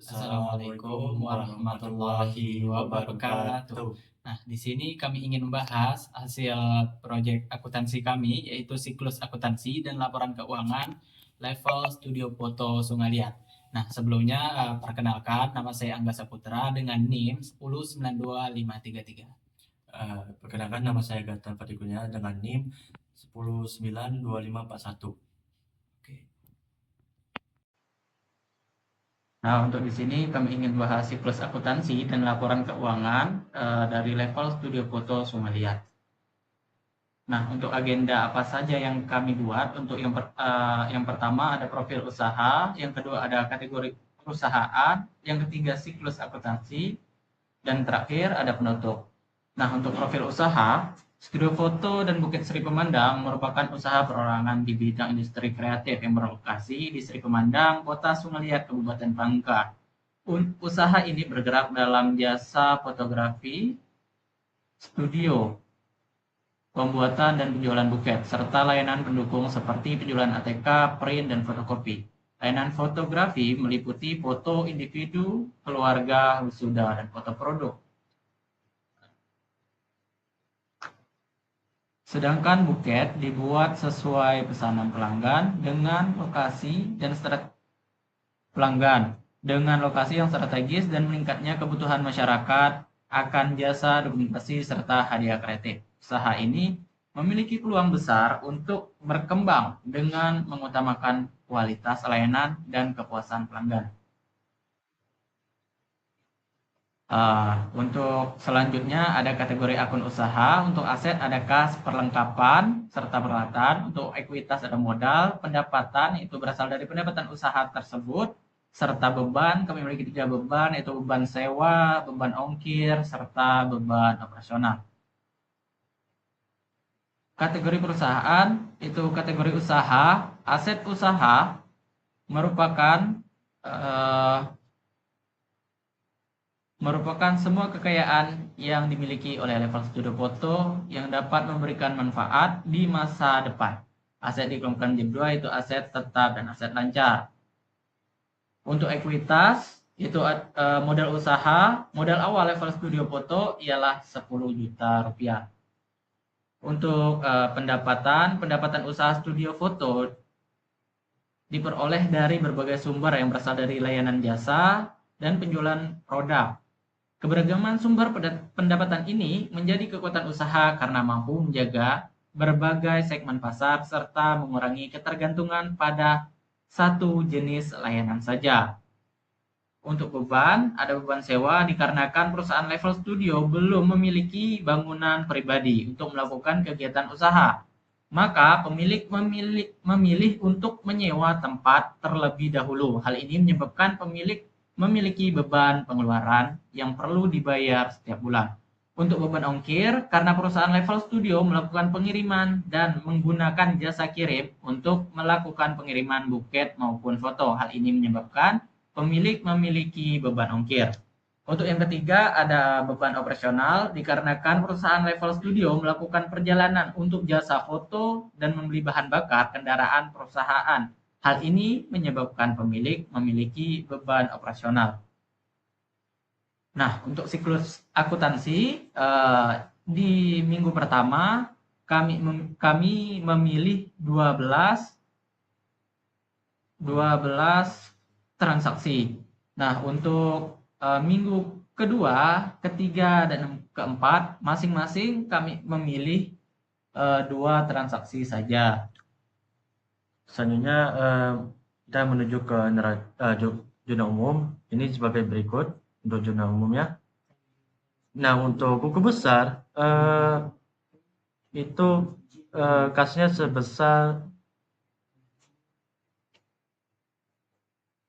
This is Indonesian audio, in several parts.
Assalamualaikum warahmatullahi wabarakatuh. Nah, di sini kami ingin membahas hasil proyek akuntansi kami, yaitu siklus akuntansi dan laporan keuangan level Studio Foto Sungalian. Nah, sebelumnya perkenalkan, nama saya Angga Saputra dengan NIM 1092533. Perkenalkan, nama saya Gata Fatikunya dengan NIM 1092541. Oke. Nah, untuk di sini kami ingin bahas siklus akuntansi dan laporan keuangan dari level Studio Foto Sungalian. Nah, untuk agenda apa saja yang kami buat? Untuk yang pertama ada profil usaha, yang kedua ada kategori perusahaan, yang ketiga siklus akuntansi, dan terakhir ada penutup. Nah, untuk profil usaha, Studio Foto dan Bukit Seri Pemandang merupakan usaha perorangan di bidang industri kreatif yang berlokasi di Seri Pemandang, Kota Sungaliat, Kabupaten Bangka. Usaha ini bergerak dalam jasa fotografi, studio, pembuatan dan penjualan buket, serta layanan pendukung seperti penjualan ATK, print, dan fotokopi. Layanan fotografi meliputi foto individu, keluarga, wisuda, dan foto produk. Sedangkan buket dibuat sesuai pesanan pelanggan dengan lokasi yang strategis dan meningkatnya kebutuhan masyarakat akan jasa dokumentasi serta hadiah kreatif. Usaha ini memiliki peluang besar untuk berkembang dengan mengutamakan kualitas layanan dan kepuasan pelanggan. Untuk selanjutnya ada kategori akun usaha. Untuk aset ada kas, perlengkapan, serta peralatan. Untuk ekuitas ada modal, pendapatan itu berasal dari pendapatan usaha tersebut, serta beban. Kami memiliki 3 beban, yaitu beban sewa, beban ongkir, serta beban operasional. Kategori perusahaan itu kategori usaha. Aset usaha merupakan semua kekayaan yang dimiliki oleh level Studio Foto yang dapat memberikan manfaat di masa depan. Aset dikelompokkan menjadi 2, itu aset tetap dan aset lancar. Untuk ekuitas, itu modal usaha, modal awal level Studio Foto ialah 10 juta rupiah. Untuk pendapatan usaha Studio Foto diperoleh dari berbagai sumber yang berasal dari layanan jasa dan penjualan produk. Keberagaman sumber pendapatan ini menjadi kekuatan usaha karena mampu menjaga berbagai segmen pasar serta mengurangi ketergantungan pada satu jenis layanan saja. Untuk beban, ada beban sewa dikarenakan perusahaan level studio belum memiliki bangunan pribadi untuk melakukan kegiatan usaha. Maka pemilik memilih untuk menyewa tempat terlebih dahulu. Hal ini menyebabkan pemilik memiliki beban pengeluaran yang perlu dibayar setiap bulan. Untuk beban ongkir, karena perusahaan level studio melakukan pengiriman dan menggunakan jasa kirim untuk melakukan pengiriman buket maupun foto. Hal ini menyebabkan pemilik memiliki beban ongkir. Untuk yang ketiga ada beban operasional dikarenakan perusahaan level studio melakukan perjalanan untuk jasa foto dan membeli bahan bakar kendaraan perusahaan. Hal ini menyebabkan pemilik memiliki beban operasional. Nah, untuk siklus akuntansi di minggu pertama kami memilih 12 transaksi. Nah, untuk minggu kedua, ketiga, dan keempat masing-masing kami memilih 2 transaksi saja. Selanjutnya kita menuju ke zona umum. Ini sebagai berikut untuk zona umumnya. Nah, untuk buku besar itu kasnya sebesar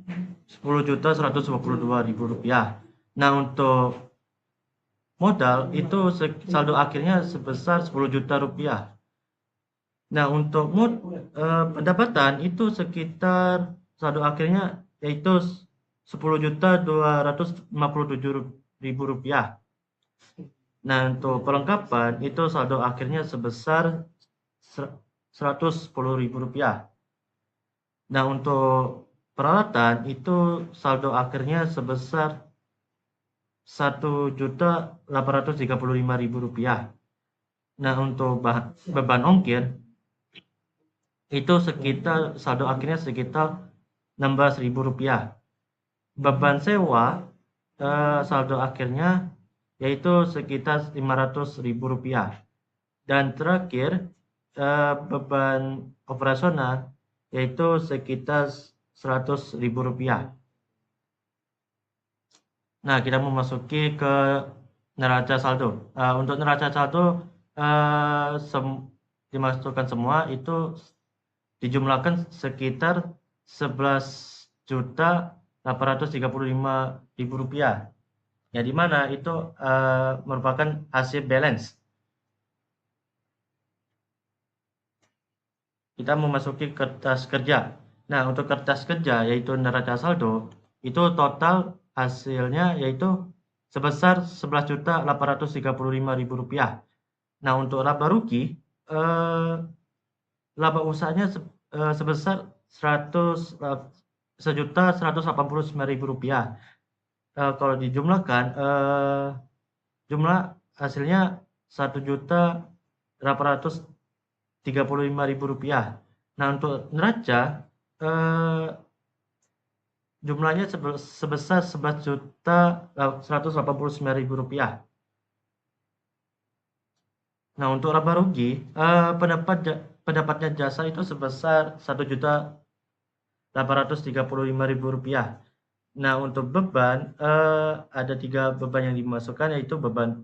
10.152.000 rupiah. Nah, untuk modal itu saldo akhirnya sebesar 10 juta rupiah. Nah, untuk pendapatan itu sekitar saldo akhirnya yaitu 10.257.000 rupiah. Nah, untuk perlengkapan itu saldo akhirnya sebesar 110.000 rupiah. Nah, untuk peralatan itu saldo akhirnya sebesar Rp1.835.000. Nah, untuk beban ongkir itu saldo akhirnya sekitar Rp16.000. Beban sewa saldo akhirnya yaitu sekitar Rp500.000. Dan terakhir beban operasional yaitu sekitar Rp100.000. Nah, kita memasuki ke neraca saldo. Untuk neraca saldo dimasukkan semua itu dijumlahkan sekitar Rp11.835.000. Ya, di mana itu merupakan hasil balance. Kita memasuki kertas kerja. Nah, untuk kertas kerja yaitu neraca saldo itu total hasilnya yaitu sebesar Rp11.835.000. Nah, untuk laba rugi laba usahanya sebesar Rp1.189.000. Kalau dijumlahkan jumlah hasilnya Rp1.835.000. Nah, untuk neraca jumlahnya sebesar Rp11.189.000. Nah, untuk laba rugi pendapatnya jasa itu sebesar Rp1.835.000. Nah, untuk beban ada 3 beban yang dimasukkan yaitu beban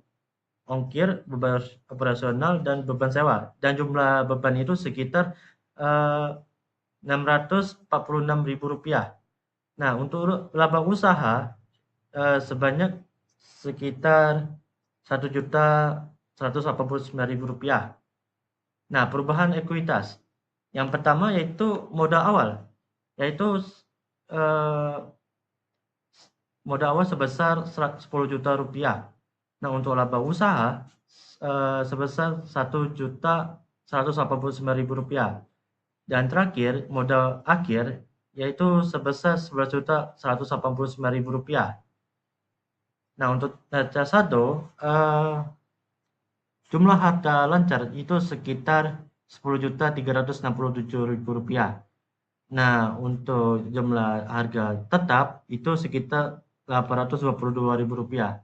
ongkir, beban operasional, dan beban sewa. Dan jumlah beban itu sekitar Rp646.000. Nah, untuk laba usaha sebanyak sekitar Rp1.189.000. Nah, perubahan ekuitas. Yang pertama yaitu modal awal, yaitu modal awal sebesar Rp10 juta. Nah, untuk laba usaha sebesar Rp1.189.000. Dan terakhir, modal akhir yaitu sebesar Rp11.189.000. Nah, untuk neraca saldo jumlah harta lancar itu sekitar Rp10.367.000. Nah, untuk jumlah harga tetap itu sekitar Rp822.000.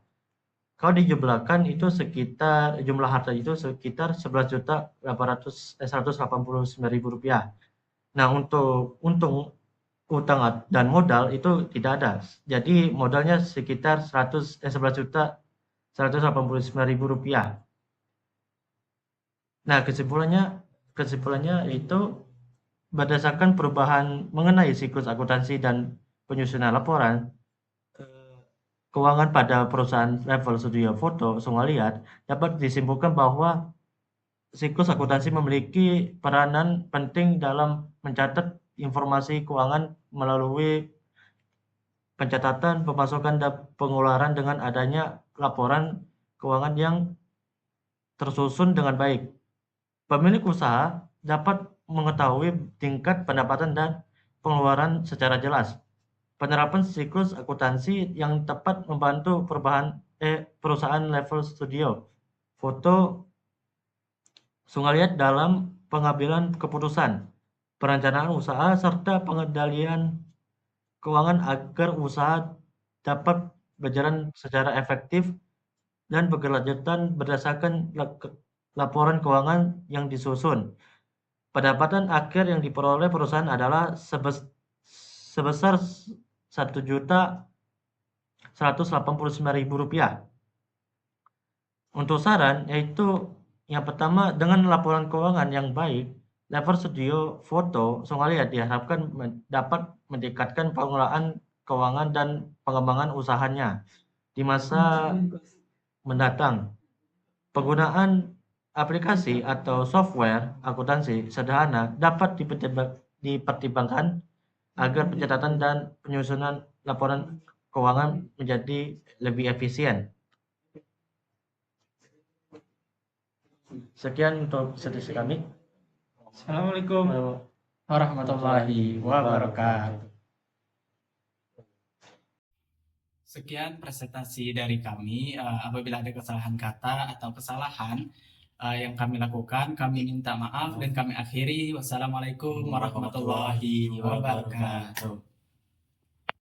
Kalau dijumlahkan itu sekitar jumlah harta itu sekitar Rp11.189.000. Nah, untuk untung utang dan modal itu tidak ada. Jadi modalnya sekitar Rp11.189.000. Nah, kesimpulannya itu berdasarkan perubahan mengenai siklus akuntansi dan penyusunan laporan keuangan pada perusahaan level studio foto Sungaliat, dapat disimpulkan bahwa siklus akuntansi memiliki peranan penting dalam mencatat informasi keuangan melalui pencatatan, pemasukan, dan pengeluaran dengan adanya laporan keuangan yang tersusun dengan baik. Pemilik usaha dapat mengetahui tingkat pendapatan dan pengeluaran secara jelas. Penerapan siklus akuntansi yang tepat membantu perusahaan level studio foto Sungaliat dalam pengambilan keputusan, perencanaan usaha, serta pengendalian keuangan agar usaha dapat berjalan secara efektif dan berkelanjutan berdasarkan laporan keuangan yang disusun. Pendapatan akhir yang diperoleh perusahaan adalah sebesar Rp1.189.000. Untuk saran yaitu yang pertama, dengan laporan keuangan yang baik, level studio foto Sungaliat diharapkan dapat meningkatkan pengelolaan keuangan dan pengembangan usahanya di masa mendatang. Penggunaan aplikasi atau software akuntansi sederhana dapat dipertimbangkan agar pencatatan dan penyusunan laporan keuangan menjadi lebih efisien. Sekian untuk sesi kami. Assalamualaikum warahmatullahi wabarakatuh. Sekian presentasi dari kami. Apabila ada kesalahan kata atau kesalahan yang kami lakukan, kami minta maaf dan kami akhiri. Wassalamualaikum warahmatullahi wabarakatuh.